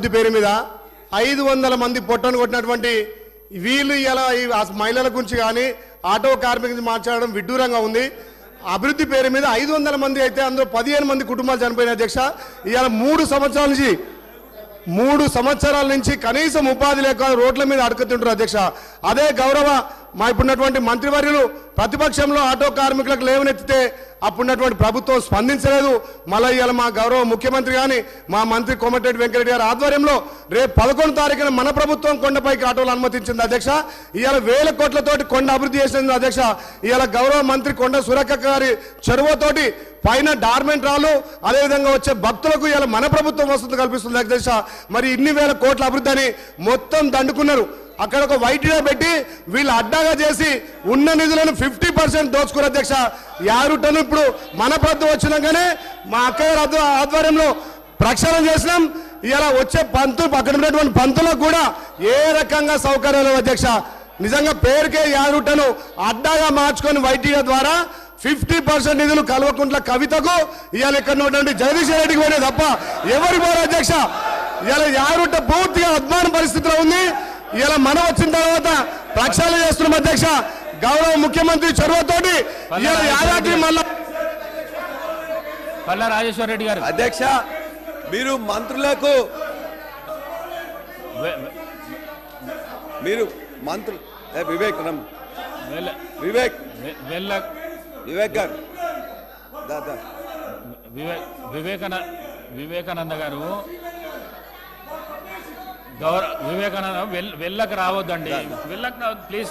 అభివృద్ధి పేరు మీద 500 మంది పొట్టను కొట్టినటువంటి వీళ్ళు ఇలా మహిళల గురించి కానీ ఆటో కార్మికుల గురించి మాట్లాడడం విడ్డూరంగా ఉంది. అభివృద్ధి పేరు మీద 500 మంది అయితే అందులో 15 మంది కుటుంబాలు చనిపోయిన అధ్యక్ష. ఇవాళ 3 సంవత్సరాల నుంచి కనీసం ఉపాధి లేక రోడ్ల మీద అడుగుతుంటారు అధ్యక్ష. అదే గౌరవ మా ఇప్పుడున్నటువంటి మంత్రివర్యులు ప్రతిపక్షంలో ఆటో కార్మికులకు లేవనెత్తితే అప్పుడున్నటువంటి ప్రభుత్వం స్పందించలేదు. మళ్ళీ ఇవాళ మా గౌరవ ముఖ్యమంత్రి కానీ మా మంత్రి కోమటిరెడ్డి వెంకటరెడ్డి గారి ఆధ్వర్యంలో రేపు 11వ తారీఖున మన ప్రభుత్వం కొండపైకి ఆటోలు అనుమతించింది అధ్యక్ష. ఇవాళ 1000 కోట్లతోటి కొండ అభివృద్ధి చేసింది అధ్యక్ష. ఇవాళ గౌరవ మంత్రి కొండ సురేఖ గారి చొరవతోటి పైన డార్మెంట్ రాళ్ళు అదేవిధంగా వచ్చే భక్తులకు ఇలా మన ప్రభుత్వం వసతి కల్పిస్తుంది అధ్యక్ష. మరి ఇన్ని 1000 కోట్ల అభివృద్ధి అని మొత్తం దండుకున్నారు. అక్కడ ఒక వైటీలో పెట్టి వీళ్ళు అడ్డాగా చేసి ఉన్న నిధులను 50% దోచుకున్నారు అధ్యక్ష. యారుటను ఇప్పుడు మన ప్రభుత్వం వచ్చినాకనే మా అక్కగారి ఆధ్వర్యంలో ప్రక్షాళన చేసినాం. ఇలా వచ్చే పంతులు అక్కడ ఉన్నటువంటి పంతులకు కూడా ఏ రకంగా సౌకర్యాలు అధ్యక్ష. నిజంగా పేరుకే యారుటను అడ్డాగా మార్చుకొని వైటీల ద్వారా 50% నిధులు కల్వకుంట్ల కవితకు ఇవాళ ఇక్కడ ఉన్నటువంటి జగదీష్ రెడ్డికి పోయినా తప్ప ఎవరు పోరు అధ్యక్ష. ఇలా యారుట పూర్తిగా అద్మాన పరిస్థితిలో ఉంది. ఇలా మనం వచ్చిన తర్వాత ప్రక్షాళన చేస్తున్నాం అధ్యక్ష. గౌరవ ముఖ్యమంత్రి చొరవతోటి ఇలా యాదాద్రి పల్లా రాజేశ్వర రెడ్డి గారు అధ్యక్ష, మీరు మంత్రులకు మీరు మంత్రులు వివేక్ వివేక్ వివేక్ గారు వివేకానంద గారు వివేకానంద వెళ్ళకు రావద్దండి, వెళ్ళకు ప్లీజ్.